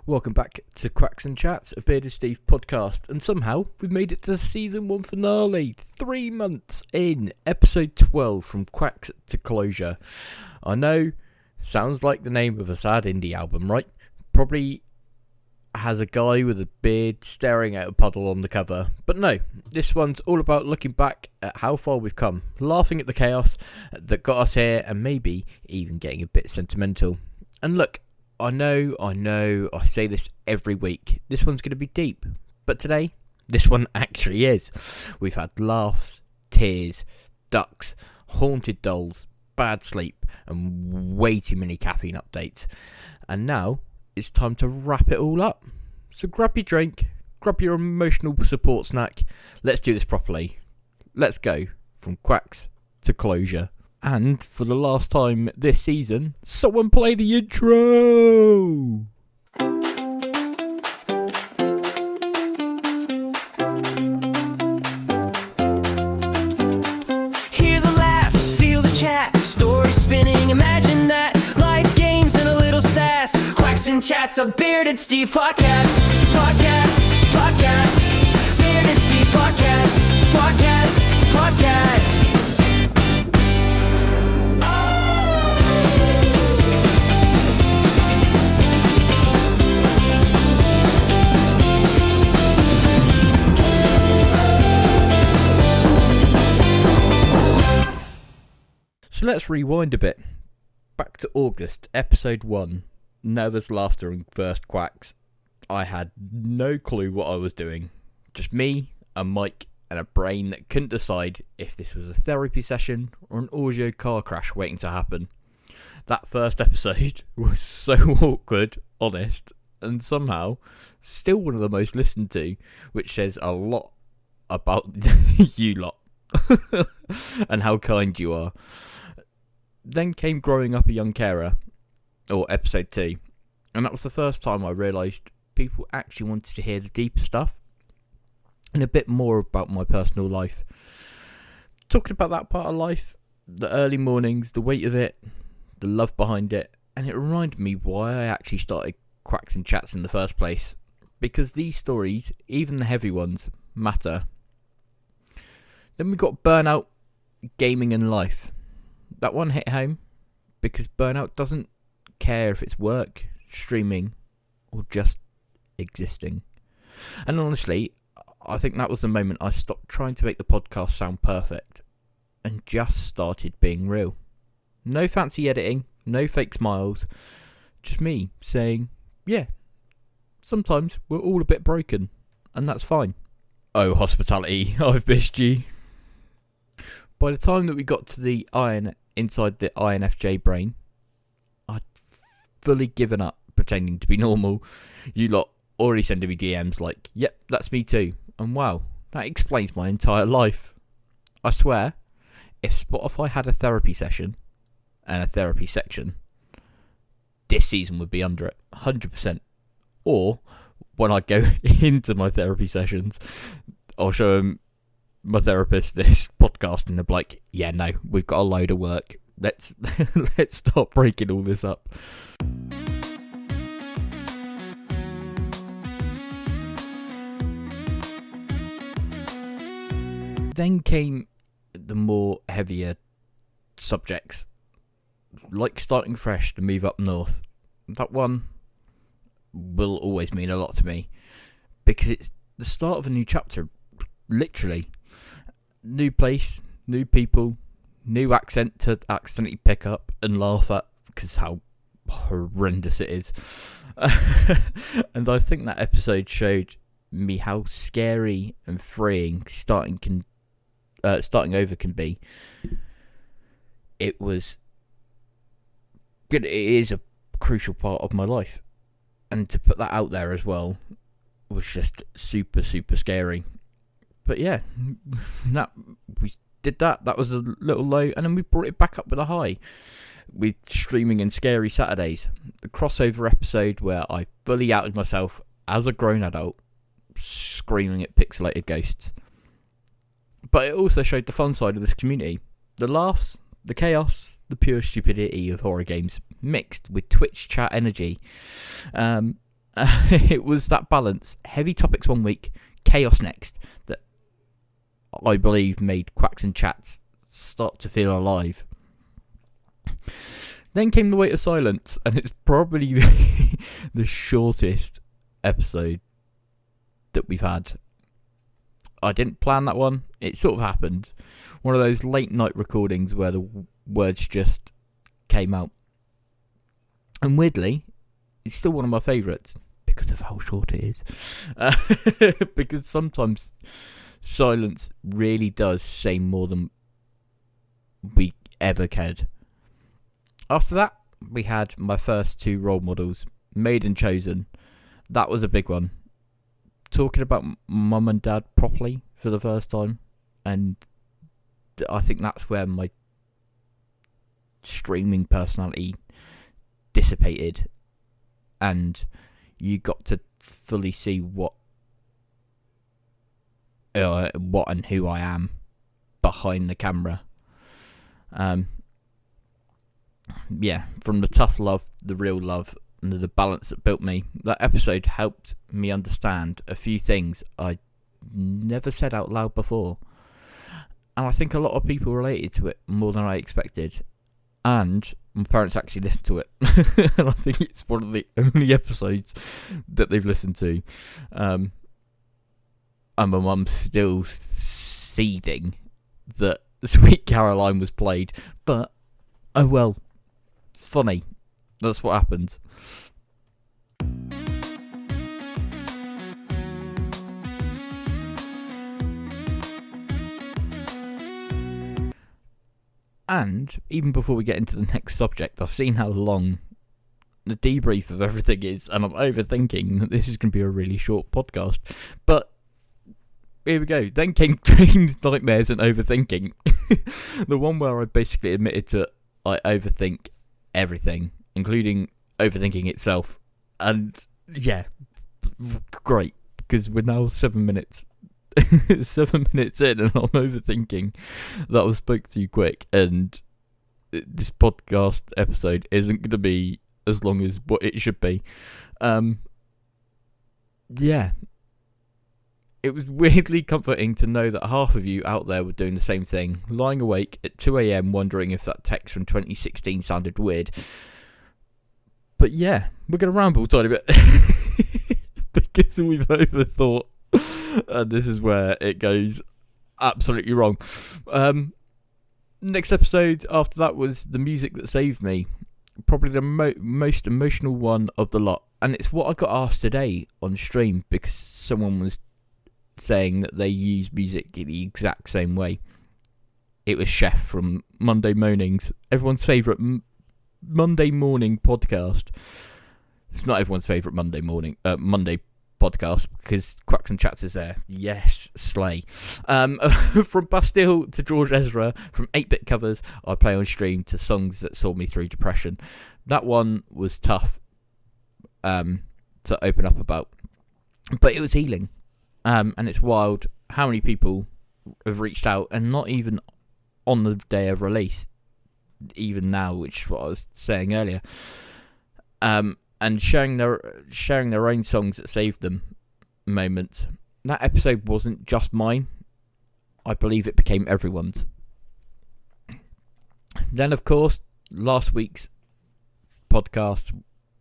Welcome back to Quacks Chats, a Bearded Steve podcast, and somehow we've made it to the season 1 finale, 3 months in, episode 12 from Quacks to Closure. I know, sounds like the name of a sad indie album, right? Probably has a guy with a beard staring at a puddle on the cover, but no, this one's all about looking back at how far we've come, laughing at the chaos that got us here, and maybe even getting a bit sentimental. And look, I know, I say this every week, this one's going to be deep, but today, this one actually is. We've had laughs, tears, ducks, haunted dolls, bad sleep, and way too many caffeine updates. And now, it's time to wrap it all up. So grab your drink, grab your emotional support snack, let's do this properly. Let's go from Quacks to Closure. And for the last time this season, someone play the intro! Hear the laughs, feel the chat, story spinning, imagine that. Life games and a little sass. Quacks and Chats, a Bearded Steve podcast. Bearded Steve podcast. So let's rewind a bit. Back to August, episode 1. Nervous laughter and first quacks. I had no clue what I was doing. Just me, a mic, and a brain that couldn't decide if this was a therapy session or an audio car crash waiting to happen. That first episode was so awkward, honest, and somehow still one of the most listened to, which says a lot about you lot and how kind you are. Then came Growing Up a Young Carer, or episode 2, and that was the first time I realised people actually wanted to hear the deeper stuff and a bit more about my personal life. Talking about that part of life, the early mornings, the weight of it, the love behind it, and it reminded me why I actually started Quacks and Chats in the first place, because these stories, even the heavy ones, matter. Then we got burnout, gaming and life. That one hit home because burnout doesn't care if it's work, streaming, or just existing. And honestly, I think that was the moment I stopped trying to make the podcast sound perfect and just started being real. No fancy editing, no fake smiles, just me saying, yeah, sometimes we're all a bit broken, and that's fine. Oh, hospitality, I've missed you. By the time that we got to the iron inside the INFJ brain, I'd fully given up pretending to be normal. You lot already sending me DMs like, yep, that's me too. And wow, that explains my entire life. I swear, if Spotify had a therapy session and a therapy section, this season would be under it, 100%. Or, when I go into my therapy sessions, I'll show them my therapist this podcast and they're like, yeah, no, we've got a load of work. Let's start breaking all this up. Then came the more heavier subjects, like starting fresh to move up north. That one will always mean a lot to me because it's the start of a new chapter, literally. New place, new people, new accent to accidentally pick up and laugh at because how horrendous it is. And I think that episode showed me how scary and freeing starting over can be. It is a crucial part of my life, and to put that out there as well was just super, super scary. But yeah, we did that. That was a little low, and then we brought it back up with a high with streaming and Scary Saturdays, the crossover episode where I fully outed myself as a grown adult, screaming at pixelated ghosts. But it also showed the fun side of this community, the laughs, the chaos, the pure stupidity of horror games, mixed with Twitch chat energy. It was that balance. Heavy topics one week, chaos next, that I believe made Quacks and Chats start to feel alive. Then came the weight of silence, and it's probably the shortest episode that we've had. I didn't plan that one. It sort of happened. One of those late night recordings where the words just came out. And weirdly, it's still one of my favourites because of how short it is. Because sometimes silence really does say more than we ever cared. After that, we had my first two role models, Made and Chosen. That was a big one. Talking about mum and dad properly for the first time, and I think that's where my streaming personality dissipated, and you got to fully see what and who I am behind the camera. Yeah, from the tough love, the real love, and the balance that built me. That episode helped me understand a few things I never said out loud before, and I think a lot of people related to it more than I expected. And my parents actually listened to it, and I think it's one of the only episodes that they've listened to. And my mum's still seething that Sweet Caroline was played, but oh well, it's funny. That's what happens. And even before we get into the next subject, I've seen how long the debrief of everything is, and I'm overthinking that this is going to be a really short podcast. But here we go. Then came dreams, nightmares, and overthinking. The one where I basically admitted to I overthink everything, including overthinking itself. And yeah, great, because we're now 7 minutes. 7 minutes in, and I'm overthinking that I spoke too quick, and this podcast episode isn't going to be as long as what it should be. Yeah, it was weirdly comforting to know that half of you out there were doing the same thing, lying awake at 2 a.m. wondering if that text from 2016 sounded weird. But yeah, we're going to ramble a tiny bit because we've overthought. And this is where it goes absolutely wrong. Next episode after that was The Music That Saved Me. Probably the most emotional one of the lot. And it's what I got asked today on stream, because someone was saying that they use music the exact same way. It was Chef from Monday Mornings, everyone's favourite Monday morning podcast. It's not everyone's favourite Monday podcast, because Quacks and Chats is there. Yes, slay. From Bastille to George Ezra, from 8-bit covers I play on stream to songs that saw me through depression. That one was tough to open up about, but it was healing. And it's wild how many people have reached out, and not even on the day of release, even now, which is what I was saying earlier. And sharing their own songs that saved them moments. That episode wasn't just mine. I believe it became everyone's. Then, of course, last week's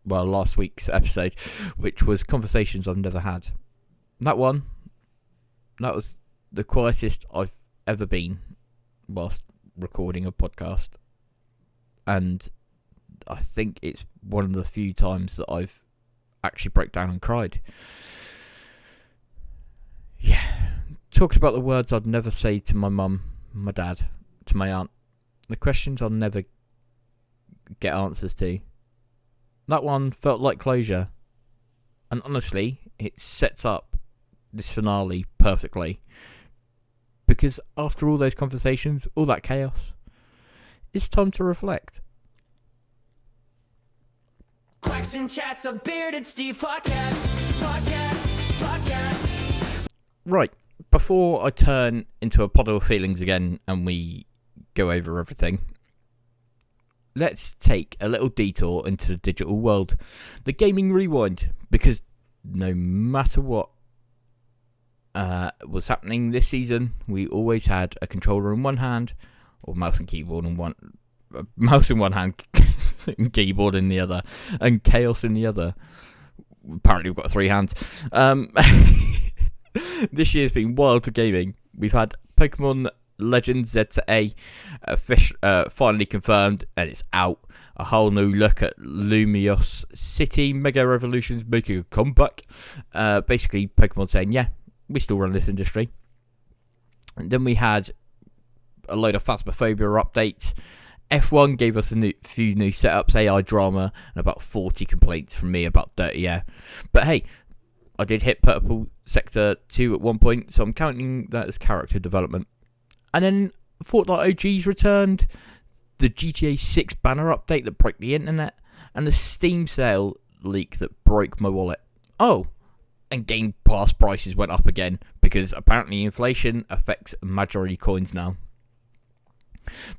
episode, which was Conversations I've Never Had. That was the quietest I've ever been whilst recording a podcast. And I think it's one of the few times that I've actually broke down and cried. Yeah. Talking about the words I'd never say to my mum, my dad, to my aunt. The questions I'll never get answers to. That one felt like closure. And honestly, it sets up this finale perfectly. Because after all those conversations, all that chaos, it's time to reflect. Quacks and Chats, a bearded Steve podcast. Right, before I turn into a puddle of feelings again and we go over everything, let's take a little detour into the digital world. The gaming rewind, because no matter what was happening this season, we always had a controller in one hand, or mouse and keyboard in one, mouse in one hand, and keyboard in the other, and chaos in the other. Apparently, we've got 3 hands. This year's been wild for gaming. We've had Pokemon Legends Z to A finally confirmed, and it's out. A whole new look at Lumiose City Mega Revolutions making a comeback. Basically, Pokemon saying, yeah, we still run this industry. And then we had a load of Phasmophobia updates. F1 gave us a few new setups, AI drama, and about 40 complaints from me about dirty air. But hey, I did hit Purple Sector 2 at one point, so I'm counting that as character development. And then Fortnite OG's returned, the GTA 6 banner update that broke the internet, and the Steam sale leak that broke my wallet. Oh, and Game Pass prices went up again, because apparently inflation affects majority coins now.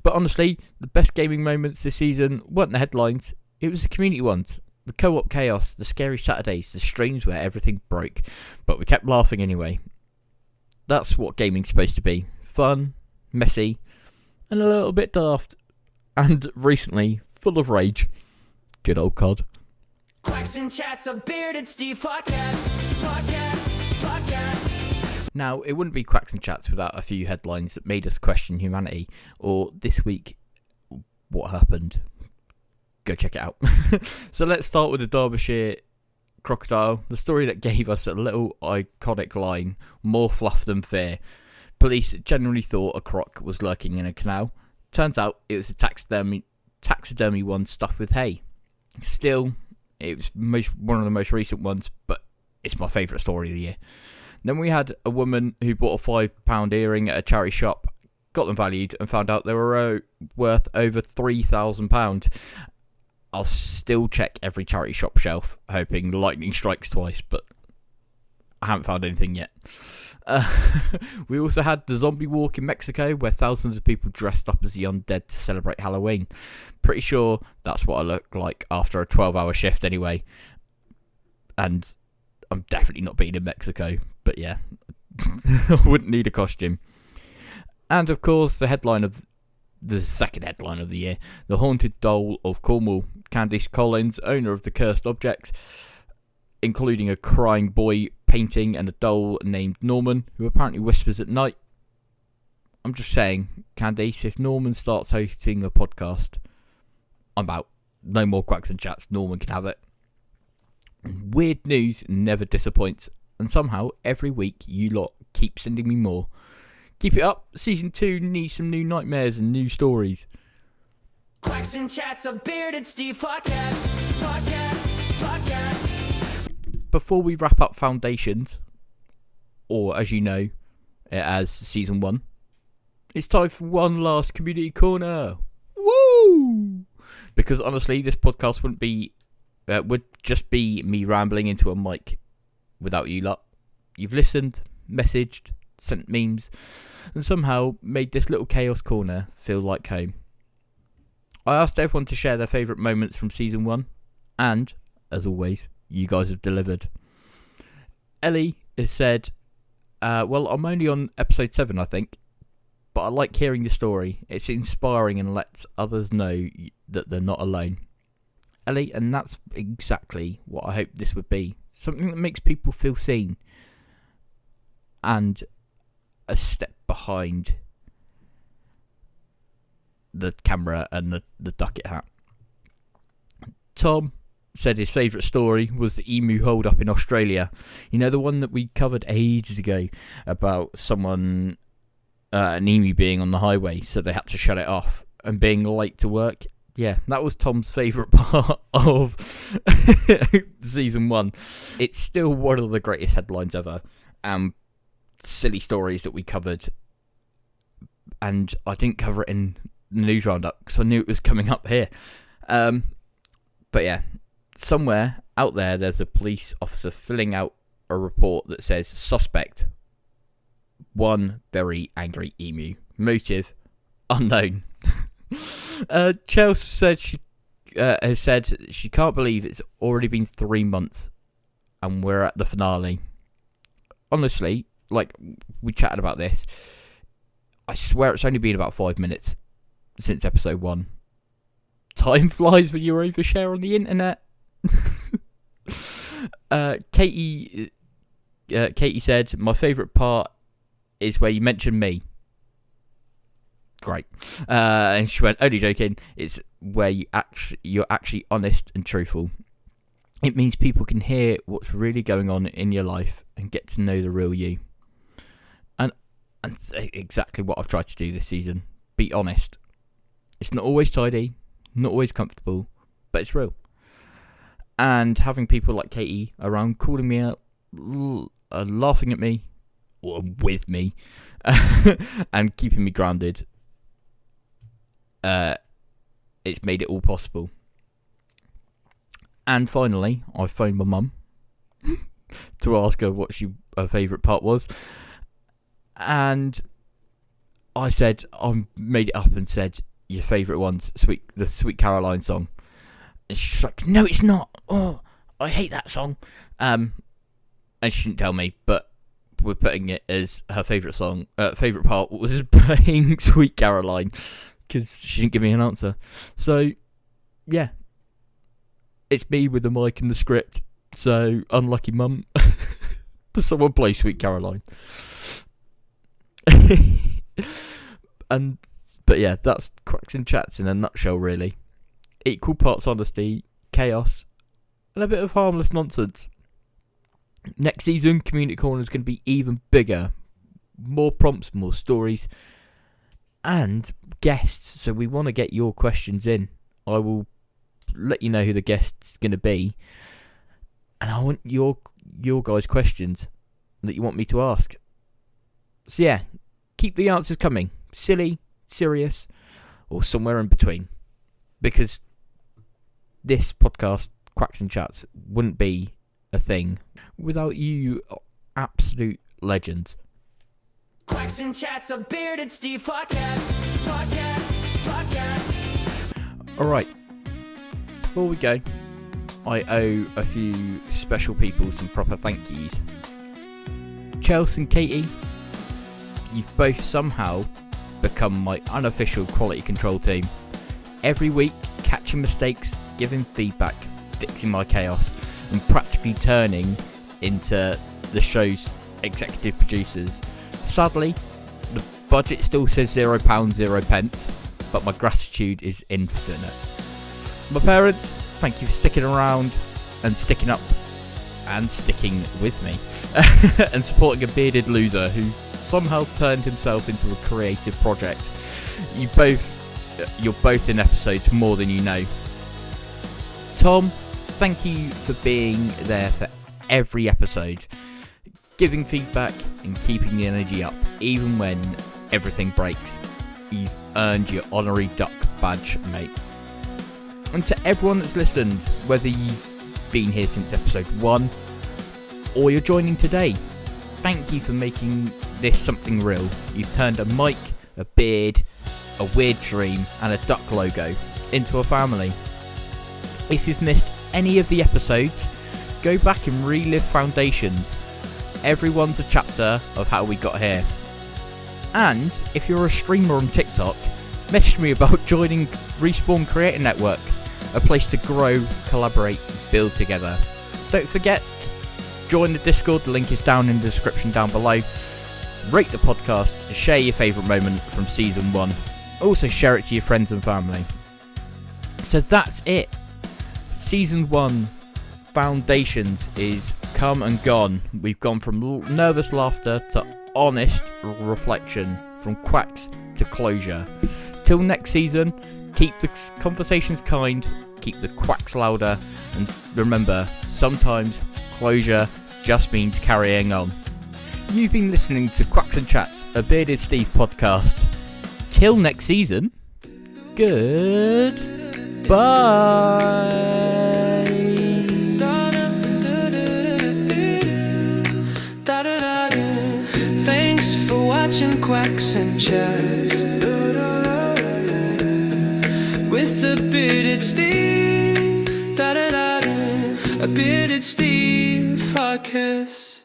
But honestly, the best gaming moments this season weren't the headlines, it was the community ones. The co-op chaos, the scary Saturdays, the streams where everything broke, but we kept laughing anyway. That's what gaming's supposed to be. Fun, messy, and a little bit daft. And recently, full of rage. Good old COD. Quacks and Chats, a bearded Steve podcast. Now, it wouldn't be Quacks and Chats without a few headlines that made us question humanity, or this week, what happened. Go check it out. So let's start with the Derbyshire crocodile, the story that gave us a little iconic line, more fluff than fear. Police generally thought a croc was lurking in a canal. Turns out it was a taxidermy one stuffed with hay. Still, it was one of the most recent ones, but it's my favourite story of the year. Then we had a woman who bought a £5 earring at a charity shop, got them valued, and found out they were worth over £3,000. I'll still check every charity shop shelf, hoping lightning strikes twice, but I haven't found anything yet. We also had the zombie walk in Mexico, where thousands of people dressed up as the undead to celebrate Halloween. Pretty sure that's what I look like after a 12-hour shift anyway. And I'm definitely not being in Mexico, but yeah, I wouldn't need a costume. And of course, the second headline of the year, the haunted doll of Cornwall. Candice Collins, owner of the cursed object, including a crying boy painting and a doll named Norman, who apparently whispers at night. I'm just saying, Candice, if Norman starts hosting a podcast, I'm out. No more Quacks and Chats, Norman can have it. Weird news never disappoints, and somehow every week you lot keep sending me more. Keep it up, season 2 needs some new nightmares and new stories. Quacks and Chats, a bearded Steve podcast. Before we wrap up Foundations, or as you know, as season 1, it's time for one last community corner. Woo! Because honestly, this podcast would just be me rambling into a mic without you lot. You've listened, messaged, sent memes, and somehow made this little chaos corner feel like home. I asked everyone to share their favourite moments from season 1, and, as always, you guys have delivered. Ellie has said, well, I'm only on episode 7, I think, but I like hearing the story. It's inspiring and lets others know that they're not alone. Ellie, and that's exactly what I hope this would be. Something that makes people feel seen. And a step behind the camera and the ducket hat. Tom said his favourite story was the emu hold up in Australia. You know, the one that we covered ages ago about someone, an emu being on the highway, so they had to shut it off and being late to work. Yeah, that was Tom's favourite part of season 1. It's still one of the greatest headlines ever. Silly stories that we covered. And I didn't cover it in the news roundup because I knew it was coming up here. But yeah, somewhere out there's a police officer filling out a report that says suspect, one very angry emu, motive unknown. Chelsea said has said she can't believe it's already been 3 months and we're at the finale. Honestly, like, we chatted about this. I swear it's only been about 5 minutes since episode 1. Time flies when you overshare on the internet. Katie said, my favourite part is where you mentioned me. Great. And she went, only joking. It's where you're actually honest and truthful. It means people can hear what's really going on in your life and get to know the real you. And exactly what I've tried to do this season. Be honest. It's not always tidy, not always comfortable, but it's real. And having people like Katie around calling me out, laughing at me, or with me, and keeping me grounded, it's made it all possible. And finally, I phoned my mum to ask her what her favourite part was. And I said, I made it up and said, your favourite one's the Sweet Caroline song. And she's like, no, it's not. Oh, I hate that song. And she didn't tell me, but we're putting it as her favourite song. Favourite part was playing Sweet Caroline, because she didn't give me an answer. So, yeah. It's me with the mic and the script. So, unlucky mum. Someone play Sweet Caroline. But yeah, that's Quacks and Chats in a nutshell, really. Equal parts honesty, chaos, and a bit of harmless nonsense. Next season, Community Corner is going to be even bigger. More prompts, more stories, and guests. So we want to get your questions in. I will let you know who the guest's going to be. And I want your guys' questions that you want me to ask. So yeah, keep the answers coming. Silly, serious, or somewhere in between. Because this podcast, Quacks and Chats, wouldn't be a thing without you absolute legends. Quacks and Chats, a bearded Steve podcast. Alright, before we go, I owe a few special people some proper thank yous. Chelsea and Katie, you've both somehow become my unofficial quality control team. Every week, catching mistakes, giving feedback, fixing my chaos, and practically turning into the show's executive producers. Sadly, the budget still says £0, 0p, but my gratitude is infinite. My parents, thank you for sticking around and sticking up and sticking with me and supporting a bearded loser who somehow turned himself into a creative project. You're both in episodes more than you know. Tom, thank you for being there for every episode, giving feedback and keeping the energy up even when everything breaks. You've earned your honorary duck badge, mate. And to everyone that's listened, whether you've been here since episode 1 or you're joining today, thank you for making this something real. You've turned a mic, a beard, a weird dream and a duck logo into a family. If you've missed any of the episodes, go back and relive Foundations. Everyone's a chapter of how we got here. And if you're a streamer on TikTok, message me about joining Respawn Creator Network, a place to grow, collaborate, build together. Don't forget, join the Discord, the link is down in the description down below. Rate the podcast, share your favourite moment from season 1. Also share it to your friends and family. So that's it. Season 1, Foundations, is come and gone. We've gone from nervous laughter to honest reflection, from quacks to closure. Till next season, keep the conversations kind, keep the quacks louder, and remember, sometimes closure just means carrying on. You've been listening to Quacks and Chats, a Bearded Steve podcast. Till next season, goodbye. Thanks for watching Quacks and Chats with the bearded Steve. A bearded Steve. this.